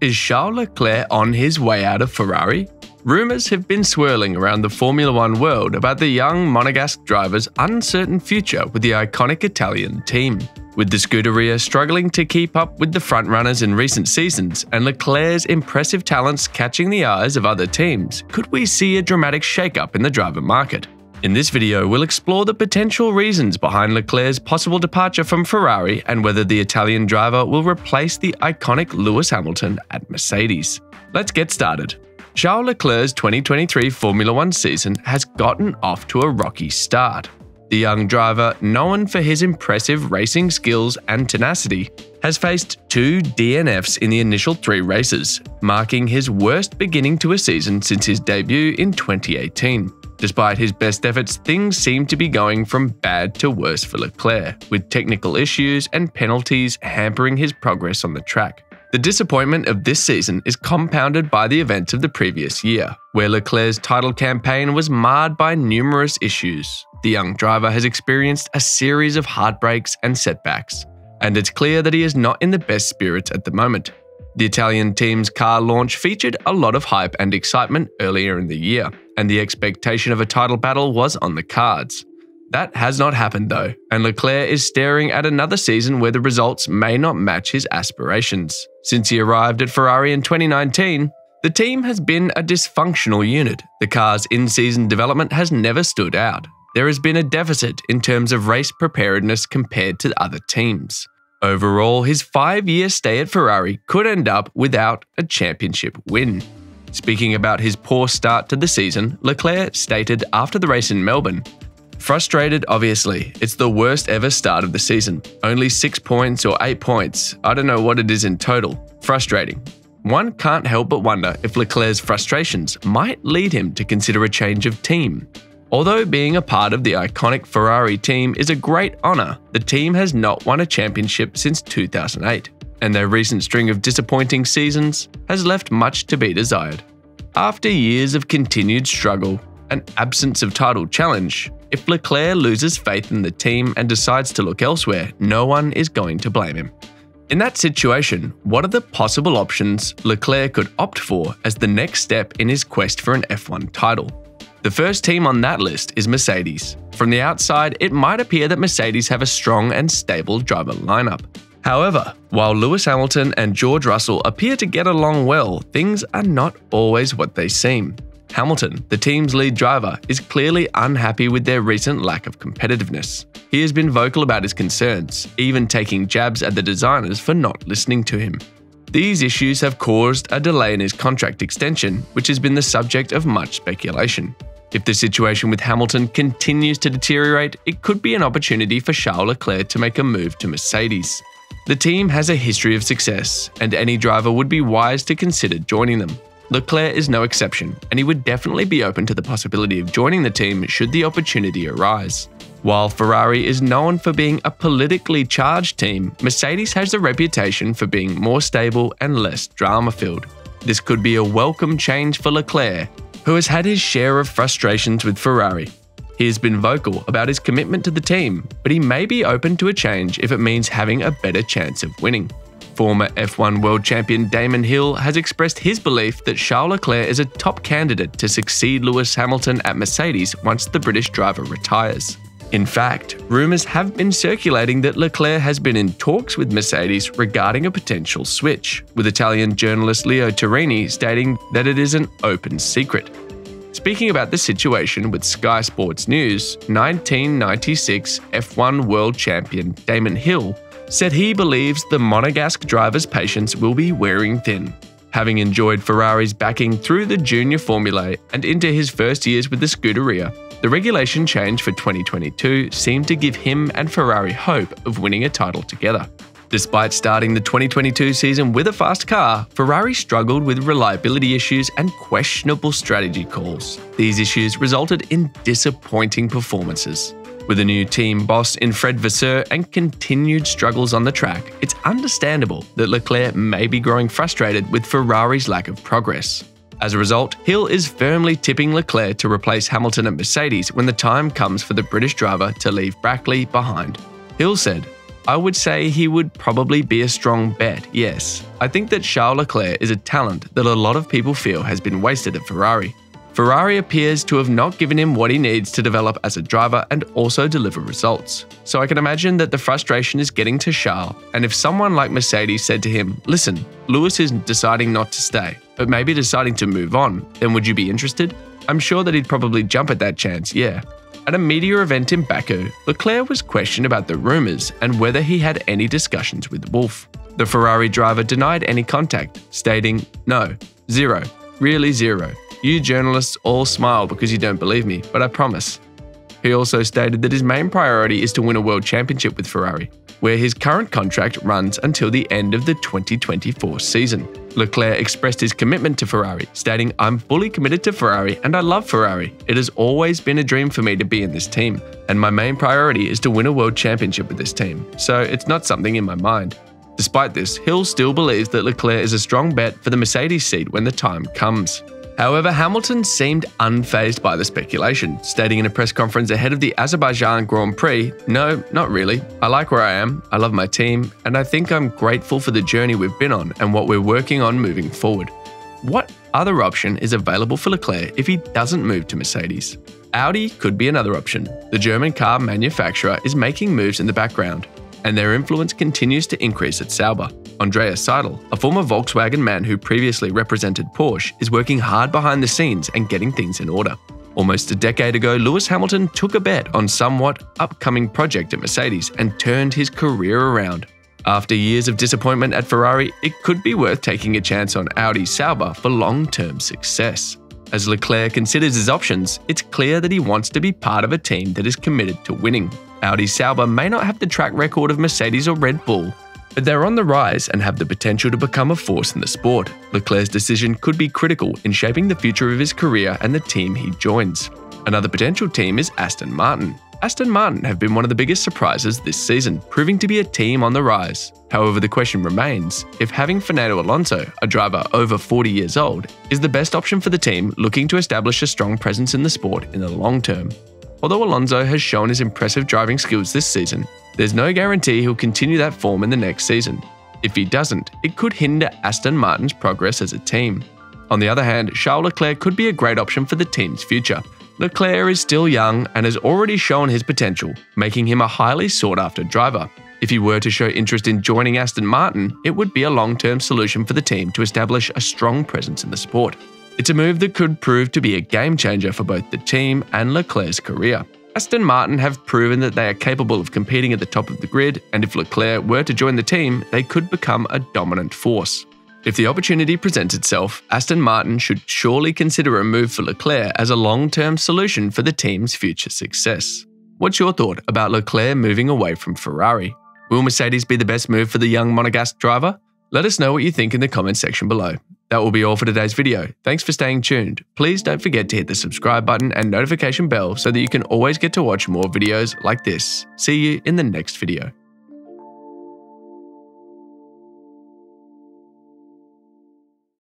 Is Charles Leclerc on his way out of Ferrari? Rumours have been swirling around the Formula One world about the young Monegasque driver's uncertain future with the iconic Italian team. With the Scuderia struggling to keep up with the frontrunners in recent seasons and Leclerc's impressive talents catching the eyes of other teams, could we see a dramatic shakeup in the driver market? In this video, we'll explore the potential reasons behind Leclerc's possible departure from Ferrari and whether the Italian driver will replace the iconic Lewis Hamilton at Mercedes. Let's get started. Charles Leclerc's 2023 Formula One season has gotten off to a rocky start. The young driver, known for his impressive racing skills and tenacity, has faced 2 DNFs in the initial 3 races, marking his worst beginning to a season since his debut in 2018. Despite his best efforts, things seem to be going from bad to worse for Leclerc, with technical issues and penalties hampering his progress on the track. The disappointment of this season is compounded by the events of the previous year, where Leclerc's title campaign was marred by numerous issues. The young driver has experienced a series of heartbreaks and setbacks, and it's clear that he is not in the best spirits at the moment. The Italian team's car launch featured a lot of hype and excitement earlier in the year, and the expectation of a title battle was on the cards. That has not happened though, and Leclerc is staring at another season where the results may not match his aspirations. Since he arrived at Ferrari in 2019, the team has been a dysfunctional unit. The car's in-season development has never stood out. There has been a deficit in terms of race preparedness compared to other teams. Overall, his 5-year stay at Ferrari could end up without a championship win. Speaking about his poor start to the season, Leclerc stated after the race in Melbourne, "Frustrated, obviously. It's the worst ever start of the season. Only 6 points or 8 points. I don't know what it is in total. Frustrating." One can't help but wonder if Leclerc's frustrations might lead him to consider a change of team. Although being a part of the iconic Ferrari team is a great honour, the team has not won a championship since 2008, and their recent string of disappointing seasons has left much to be desired. After years of continued struggle and absence of title challenge, if Leclerc loses faith in the team and decides to look elsewhere, no one is going to blame him. In that situation, what are the possible options Leclerc could opt for as the next step in his quest for an F1 title? The first team on that list is Mercedes. From the outside, it might appear that Mercedes have a strong and stable driver lineup. However, while Lewis Hamilton and George Russell appear to get along well, things are not always what they seem. Hamilton, the team's lead driver, is clearly unhappy with their recent lack of competitiveness. He has been vocal about his concerns, even taking jabs at the designers for not listening to him. These issues have caused a delay in his contract extension, which has been the subject of much speculation. If the situation with Hamilton continues to deteriorate, it could be an opportunity for Charles Leclerc to make a move to Mercedes. The team has a history of success, and any driver would be wise to consider joining them. Leclerc is no exception, and he would definitely be open to the possibility of joining the team should the opportunity arise. While Ferrari is known for being a politically charged team, Mercedes has a reputation for being more stable and less drama-filled. This could be a welcome change for Leclerc, who has had his share of frustrations with Ferrari. He has been vocal about his commitment to the team, but he may be open to a change if it means having a better chance of winning. Former F1 world champion Damon Hill has expressed his belief that Charles Leclerc is a top candidate to succeed Lewis Hamilton at Mercedes once the British driver retires. In fact, rumours have been circulating that Leclerc has been in talks with Mercedes regarding a potential switch, with Italian journalist Leo Torini stating that it is an open secret. Speaking about the situation with Sky Sports News, 1996 F1 world champion Damon Hill said he believes the Monegasque driver's patience will be wearing thin. Having enjoyed Ferrari's backing through the junior formulae and into his first years with the Scuderia, the regulation change for 2022 seemed to give him and Ferrari hope of winning a title together. Despite starting the 2022 season with a fast car, Ferrari struggled with reliability issues and questionable strategy calls. These issues resulted in disappointing performances. With a new team boss in Fred Vasseur and continued struggles on the track, it's understandable that Leclerc may be growing frustrated with Ferrari's lack of progress. As a result, Hill is firmly tipping Leclerc to replace Hamilton at Mercedes when the time comes for the British driver to leave Brackley behind. Hill said, I would say he would probably be a strong bet, yes. I think that Charles Leclerc is a talent that a lot of people feel has been wasted at Ferrari. Ferrari appears to have not given him what he needs to develop as a driver and also deliver results. So I can imagine that the frustration is getting to Charles, and if someone like Mercedes said to him, "Listen, Lewis is deciding not to stay, but maybe deciding to move on, then would you be interested?" I'm sure that he'd probably jump at that chance, yeah. At a media event in Baku, Leclerc was questioned about the rumours and whether he had any discussions with Wolff. The Ferrari driver denied any contact, stating, "No, zero, really zero. You journalists all smile because you don't believe me, but I promise." He also stated that his main priority is to win a world championship with Ferrari, where his current contract runs until the end of the 2024 season. Leclerc expressed his commitment to Ferrari, stating, "I'm fully committed to Ferrari and I love Ferrari. It has always been a dream for me to be in this team, and my main priority is to win a world championship with this team, so it's not something in my mind." Despite this, Hill still believes that Leclerc is a strong bet for the Mercedes seat when the time comes. However, Hamilton seemed unfazed by the speculation, stating in a press conference ahead of the Azerbaijan Grand Prix, "No, not really. I like where I am, I love my team, and I think I'm grateful for the journey we've been on and what we're working on moving forward." What other option is available for Leclerc if he doesn't move to Mercedes? Audi could be another option. The German car manufacturer is making moves in the background, and their influence continues to increase at Sauber. Andreas Seidel, a former Volkswagen man who previously represented Porsche, is working hard behind the scenes and getting things in order. Almost a decade ago, Lewis Hamilton took a bet on somewhat upcoming project at Mercedes and turned his career around. After years of disappointment at Ferrari, it could be worth taking a chance on Audi Sauber for long-term success. As Leclerc considers his options, it's clear that he wants to be part of a team that is committed to winning. Audi Sauber may not have the track record of Mercedes or Red Bull, but they're on the rise and have the potential to become a force in the sport. Leclerc's decision could be critical in shaping the future of his career and the team he joins. Another potential team is Aston Martin. Aston Martin have been one of the biggest surprises this season, proving to be a team on the rise. However, the question remains if having Fernando Alonso, a driver over 40 years old, is the best option for the team looking to establish a strong presence in the sport in the long term. Although Alonso has shown his impressive driving skills this season, there's no guarantee he'll continue that form in the next season. If he doesn't, it could hinder Aston Martin's progress as a team. On the other hand, Charles Leclerc could be a great option for the team's future. Leclerc is still young and has already shown his potential, making him a highly sought-after driver. If he were to show interest in joining Aston Martin, it would be a long-term solution for the team to establish a strong presence in the sport. It's a move that could prove to be a game-changer for both the team and Leclerc's career. Aston Martin have proven that they are capable of competing at the top of the grid, and if Leclerc were to join the team, they could become a dominant force. If the opportunity presents itself, Aston Martin should surely consider a move for Leclerc as a long-term solution for the team's future success. What's your thought about Leclerc moving away from Ferrari? Will Mercedes be the best move for the young Monegasque driver? Let us know what you think in the comments section below. That will be all for today's video. Thanks for staying tuned. Please don't forget to hit the subscribe button and notification bell so that you can always get to watch more videos like this. See you in the next video.